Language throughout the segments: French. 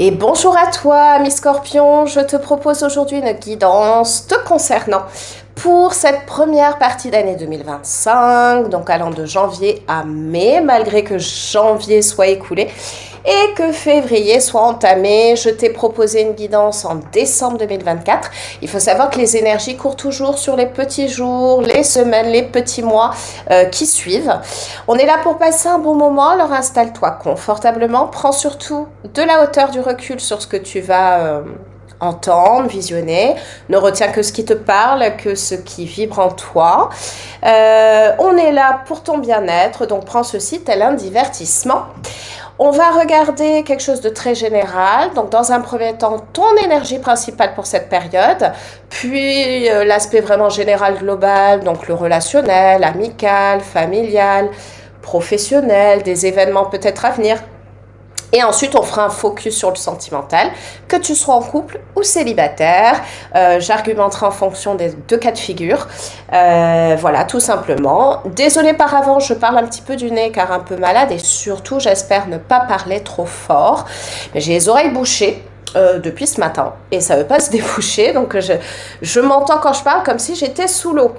Et bonjour à toi, ami Scorpion. Je te propose aujourd'hui une guidance te concernant pour cette première partie d'année 2025, donc allant de janvier à mai, malgré que janvier soit écoulé et que février soit entamé. Je t'ai proposé une guidance en décembre 2024. Il faut savoir que les énergies courent toujours sur les petits jours, les semaines, les petits mois qui suivent. On est là pour passer un bon moment, alors installe-toi confortablement, prends surtout de la hauteur, du recul sur ce que tu vas entendre, visionner. Ne retiens que ce qui te parle, que ce qui vibre en toi. On est là pour ton bien-être, donc prends ceci tel un divertissement. On va regarder quelque chose de très général. Donc, dans un premier temps, ton énergie principale pour cette période, puis l'aspect vraiment général, global, donc le relationnel, amical, familial, professionnel, des événements peut-être à venir. Et ensuite, on fera un focus sur le sentimental, que tu sois en couple ou célibataire. J'argumenterai en fonction des deux cas de figure. Voilà, tout simplement. Désolée par avance, je parle un petit peu du nez car un peu malade et surtout, j'espère ne pas parler trop fort. Mais j'ai les oreilles bouchées depuis ce matin et ça ne veut pas se déboucher. Donc, je m'entends quand je parle comme si j'étais sous l'eau.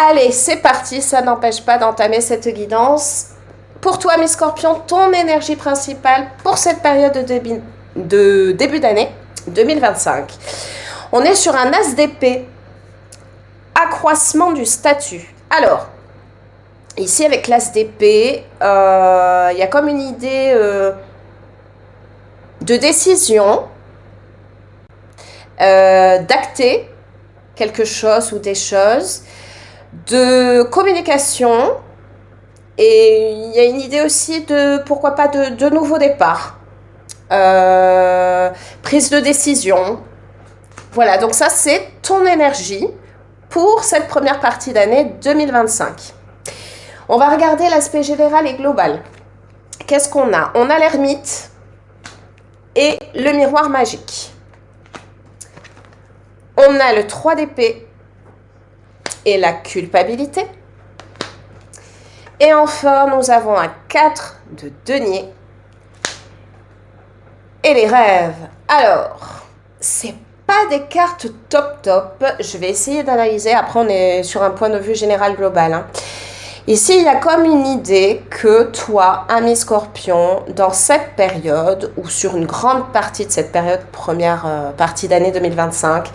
Allez, c'est parti. Ça n'empêche pas d'entamer cette guidance. Pour toi, mes scorpions, ton énergie principale pour cette période de début d'année 2025. On est sur un as d'épée, accroissement du statut. Alors, ici avec l'as d'épée, il y a comme une idée de décision, d'acter quelque chose ou des choses, de communication. Et il y a une idée aussi de, pourquoi pas, de nouveau départ. Prise de décision. Voilà, donc ça, c'est ton énergie pour cette première partie d'année 2025. On va regarder l'aspect général et global. Qu'est-ce qu'on a? On a l'ermite et le miroir magique. On a le 3 d'épée et la culpabilité. Et enfin, nous avons un 4 de denier et les rêves. Alors, c'est pas des cartes top. Je vais essayer d'analyser. Après, on est sur un point de vue général global. Hein. Ici, il y a comme une idée que toi, ami Scorpion, dans cette période, ou sur une grande partie de cette période, première partie d'année 2025,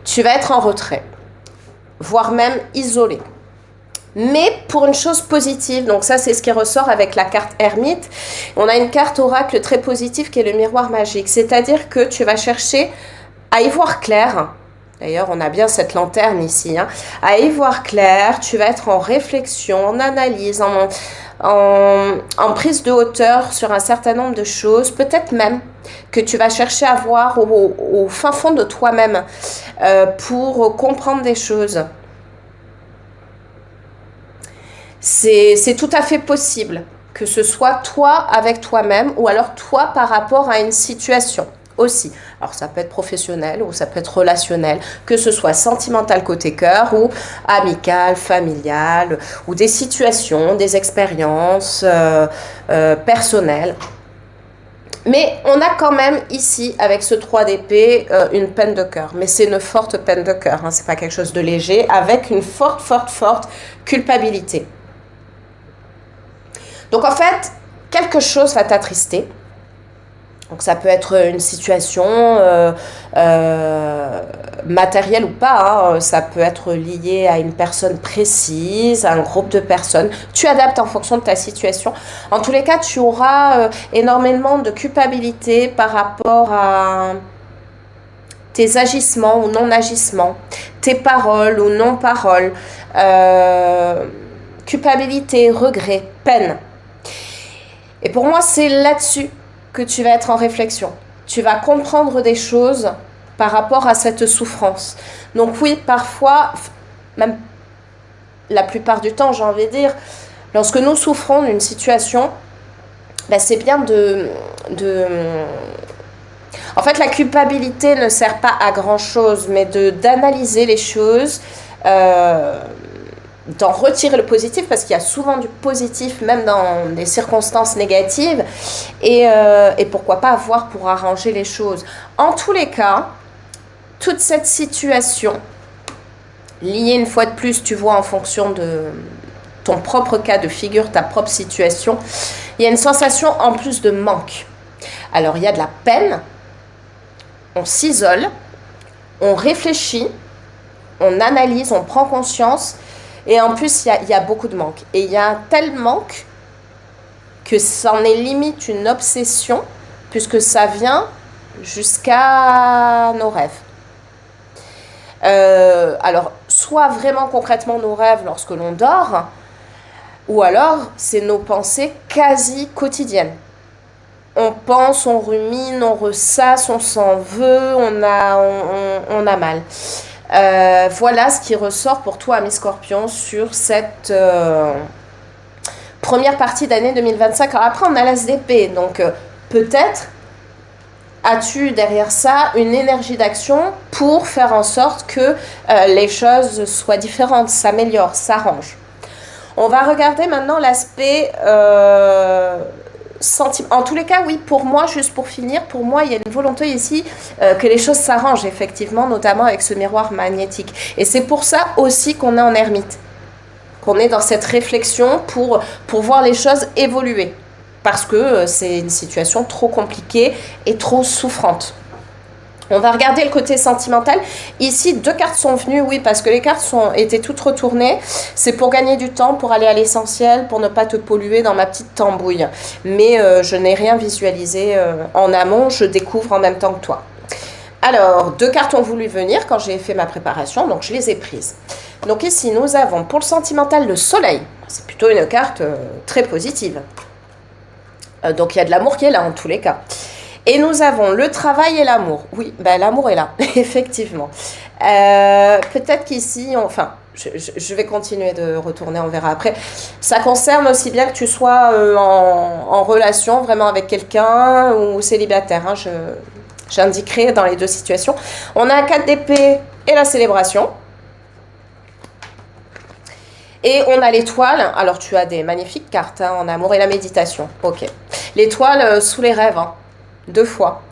tu vas être en retrait, voire même isolé. Mais pour une chose positive, donc ça c'est ce qui ressort avec la carte ermite, on a une carte oracle très positive qui est le miroir magique, c'est-à-dire que tu vas chercher à y voir clair, d'ailleurs on a bien cette lanterne ici, hein, à y voir clair, tu vas être en réflexion, en analyse, en prise de hauteur sur un certain nombre de choses, peut-être même que tu vas chercher à voir au fin fond de toi-même pour comprendre des choses. C'est tout à fait possible que ce soit toi avec toi-même ou alors toi par rapport à une situation aussi. Alors ça peut être professionnel ou ça peut être relationnel, que ce soit sentimental côté cœur ou amical, familial ou des situations, des expériences personnelles. Mais on a quand même ici, avec ce 3 d'épée, une peine de cœur. Mais c'est une forte peine de cœur, hein, c'est pas quelque chose de léger, avec une forte culpabilité. Donc en fait, quelque chose va t'attrister. Donc ça peut être une situation matérielle ou pas, hein. Ça peut être lié à une personne précise, à un groupe de personnes. Tu adaptes en fonction de ta situation. En tous les cas, tu auras énormément de culpabilité par rapport à tes agissements ou non-agissements, tes paroles ou non-paroles, culpabilité, regret, peine. Et pour moi, c'est là-dessus que tu vas être en réflexion. Tu vas comprendre des choses par rapport à cette souffrance. Donc oui, parfois, même la plupart du temps, j'ai envie de dire, lorsque nous souffrons d'une situation, ben c'est bien En fait, la culpabilité ne sert pas à grand-chose, mais d'analyser les choses d'en retirer le positif, parce qu'il y a souvent du positif, même dans des circonstances négatives, et pourquoi pas avoir pour arranger les choses. En tous les cas, toute cette situation, liée une fois de plus, tu vois, en fonction de ton propre cas de figure, ta propre situation, il y a une sensation en plus de manque. Alors, il y a de la peine, on s'isole, on réfléchit, on analyse, on prend conscience, et en plus, il y a beaucoup de manque. Et il y a un tel manque que ça en est limite une obsession, puisque ça vient jusqu'à nos rêves. Alors, soit vraiment concrètement nos rêves lorsque l'on dort, ou alors c'est nos pensées quasi quotidiennes. On pense, on rumine, on ressasse, on s'en veut, on a mal. Voilà ce qui ressort pour toi, ami Scorpion, sur cette première partie d'année 2025. Alors après, on a l'as d'épée, donc peut-être as-tu derrière ça une énergie d'action pour faire en sorte que les choses soient différentes, s'améliorent, s'arrangent. On va regarder maintenant l'aspect en tous les cas, oui, pour moi, juste pour finir, pour moi, il y a une volonté ici que les choses s'arrangent, effectivement, notamment avec ce miroir magnétique. Et c'est pour ça aussi qu'on est en ermite, qu'on est dans cette réflexion pour voir les choses évoluer. Parce que c'est une situation trop compliquée et trop souffrante. On va regarder le côté sentimental. Ici, 2 cartes sont venues, oui, parce que les cartes étaient toutes retournées. C'est pour gagner du temps, pour aller à l'essentiel, pour ne pas te polluer dans ma petite tambouille. Mais je n'ai rien visualisé en amont, je découvre en même temps que toi. Alors, 2 cartes ont voulu venir quand j'ai fait ma préparation, donc je les ai prises. Donc ici, nous avons pour le sentimental le soleil. C'est plutôt une carte très positive. Donc il y a de l'amour qui est là en tous les cas. Et nous avons le travail et l'amour. Oui, ben, l'amour est là, effectivement. Peut-être qu'ici, je vais continuer de retourner, on verra après. Ça concerne aussi bien que tu sois en relation vraiment avec quelqu'un ou célibataire. Hein, j'indiquerai dans les 2 situations. On a un 4 d'épée et la célébration. Et on a l'étoile. Alors, tu as des magnifiques cartes hein, en amour et la méditation. Ok. L'étoile sous les rêves, hein, 2 fois.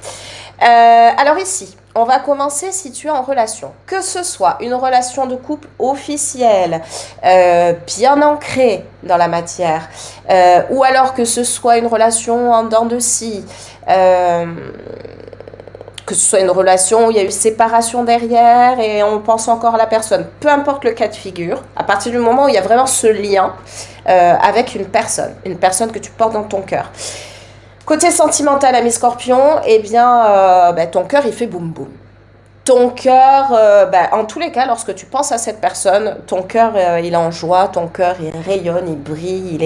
Alors ici, on va commencer si tu es en relation. Que ce soit une relation de couple officielle, bien ancrée dans la matière, ou alors que ce soit une relation en dents de scie, que ce soit une relation où il y a eu séparation derrière et on pense encore à la personne, peu importe le cas de figure, à partir du moment où il y a vraiment ce lien avec une personne que tu portes dans ton cœur. Côté sentimental, ami Scorpion, eh bien, ton cœur, il fait boum boum. Ton cœur, en tous les cas, lorsque tu penses à cette personne, ton cœur, il est en joie, ton cœur, il rayonne, il brille,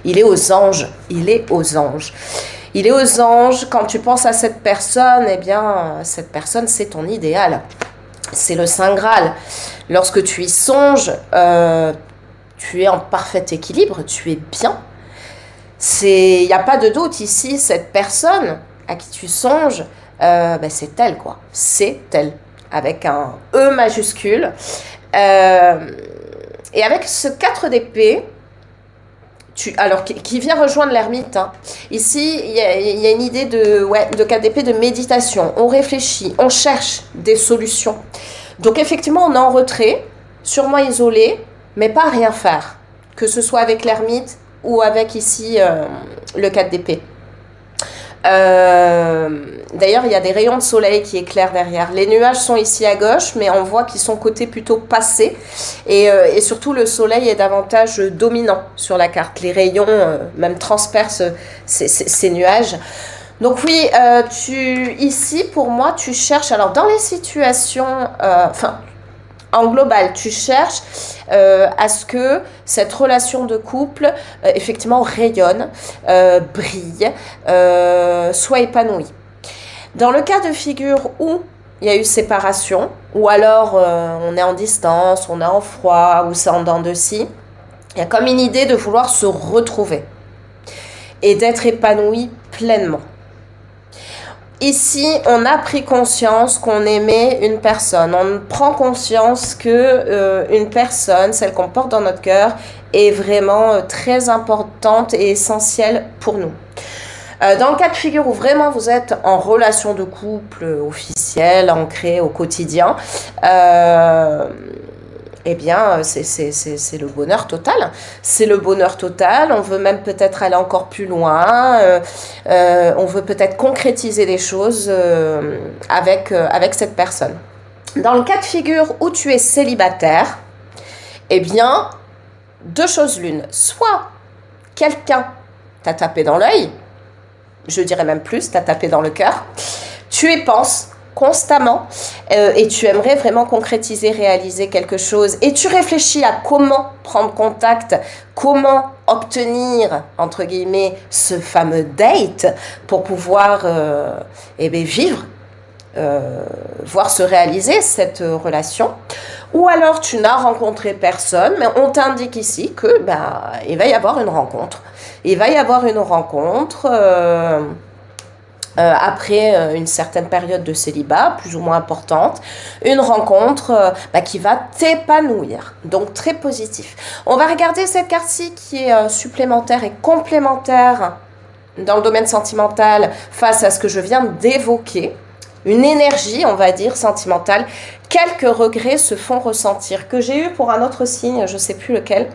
il est aux anges. Il est aux anges. Il est aux anges. Quand tu penses à cette personne, eh bien, cette personne, c'est ton idéal. C'est le Saint Graal. Lorsque tu y songes, tu es en parfait équilibre, tu es bien. Il n'y a pas de doute ici, cette personne à qui tu songes, c'est elle, quoi. C'est elle, avec un E majuscule. Et avec ce 4 d'épée, qui vient rejoindre l'ermite. Hein. Ici, il y a une idée de 4 d'épée de méditation. On réfléchit, on cherche des solutions. Donc effectivement, on est en retrait, sûrement isolé, mais pas à rien faire. Que ce soit avec l'ermite ou avec ici le 4 d'épée. D'ailleurs, il y a des rayons de soleil qui éclairent derrière. Les nuages sont ici à gauche, mais on voit qu'ils sont côté plutôt passé. Et surtout, le soleil est davantage dominant sur la carte. Les rayons même transpercent ces nuages. Donc oui, ici, pour moi, tu cherches... Alors, dans les situations... en global, tu cherches à ce que cette relation de couple, effectivement, rayonne, brille, soit épanouie. Dans le cas de figure où il y a eu séparation, ou alors on est en distance, on est en froid, ou c'est en dents de scie, il y a comme une idée de vouloir se retrouver et d'être épanoui pleinement. Ici, on a pris conscience qu'on aimait une personne. On prend conscience que une personne, celle qu'on porte dans notre cœur, est vraiment très importante et essentielle pour nous. Dans le cas de figure où vraiment vous êtes en relation de couple officielle, ancrée au quotidien, eh bien, c'est le bonheur total. C'est le bonheur total. On veut même peut-être aller encore plus loin. On veut peut-être concrétiser les choses avec cette personne. Dans le cas de figure où tu es célibataire, eh bien, deux choses l'une. Soit quelqu'un t'a tapé dans l'œil, je dirais même plus, t'a tapé dans le cœur. Tu y penses constamment et tu aimerais vraiment concrétiser, réaliser quelque chose et tu réfléchis à comment prendre contact, comment obtenir, entre guillemets, ce fameux date pour pouvoir vivre, voir se réaliser cette relation. Ou alors tu n'as rencontré personne, mais on t'indique ici que il va y avoir une rencontre. Il va y avoir une rencontre après une certaine période de célibat, plus ou moins importante, une rencontre qui va t'épanouir. Donc très positif. On va regarder cette carte-ci qui est supplémentaire et complémentaire dans le domaine sentimental face à ce que je viens d'évoquer. Une énergie, on va dire, sentimentale. Quelques regrets se font ressentir, que j'ai eu pour un autre signe, je ne sais plus lequel,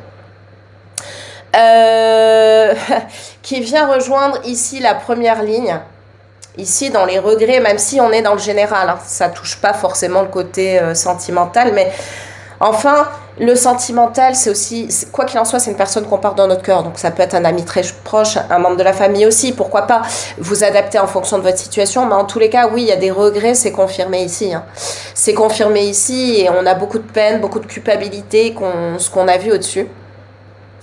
qui vient rejoindre ici la première ligne. Ici, dans les regrets, même si on est dans le général, hein, ça ne touche pas forcément le côté sentimental, mais enfin, le sentimental, c'est aussi, quoi qu'il en soit, c'est une personne qu'on porte dans notre cœur, donc ça peut être un ami très proche, un membre de la famille aussi, pourquoi pas vous adapter en fonction de votre situation, mais en tous les cas, oui, il y a des regrets, c'est confirmé ici. Hein. C'est confirmé ici et on a beaucoup de peine, beaucoup de culpabilité, ce qu'on a vu au-dessus.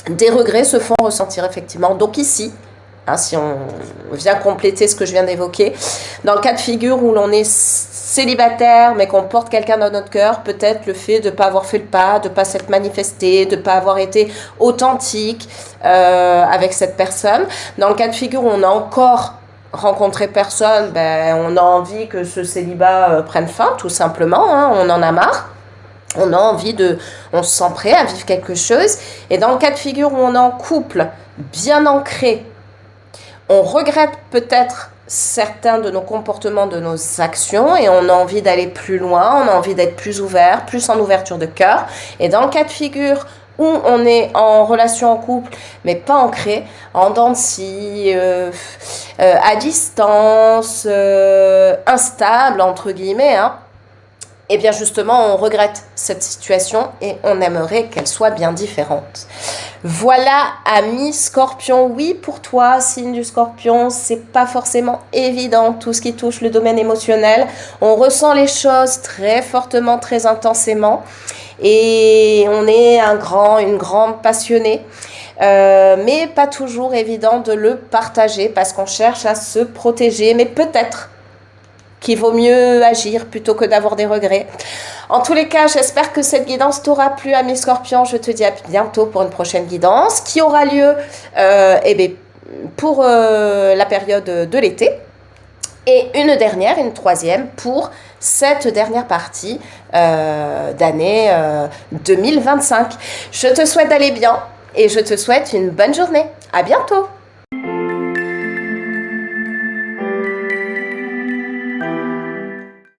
Des regrets se font ressentir effectivement, donc ici, si on vient compléter ce que je viens d'évoquer, dans le cas de figure où l'on est célibataire mais qu'on porte quelqu'un dans notre cœur, peut-être le fait de ne pas avoir fait le pas, de ne pas s'être manifesté, de ne pas avoir été authentique avec cette personne. Dans le cas de figure où on a encore rencontré personne, on a envie que ce célibat prenne fin tout simplement, hein, on en a marre. On a envie on se sent prêt à vivre quelque chose. Et dans le cas de figure où on est en couple, bien ancré, on regrette peut-être certains de nos comportements, de nos actions et on a envie d'aller plus loin, on a envie d'être plus ouvert, plus en ouverture de cœur. Et dans le cas de figure où on est en relation en couple, mais pas ancré, en dents de scie, à distance, instable, entre guillemets, hein, eh bien justement, on regrette cette situation et on aimerait qu'elle soit bien différente. Voilà, ami Scorpion. Oui, pour toi, signe du Scorpion, c'est pas forcément évident tout ce qui touche le domaine émotionnel. On ressent les choses très fortement, très intensément. Et on est une grande passionnée. Mais pas toujours évident de le partager parce qu'on cherche à se protéger. Mais peut-être qu'il vaut mieux agir plutôt que d'avoir des regrets. En tous les cas, j'espère que cette guidance t'aura plu, ami Scorpion. Je te dis à bientôt pour une prochaine guidance qui aura lieu pour la période de l'été. Et une troisième pour cette dernière partie d'année 2025. Je te souhaite d'aller bien et je te souhaite une bonne journée. À bientôt.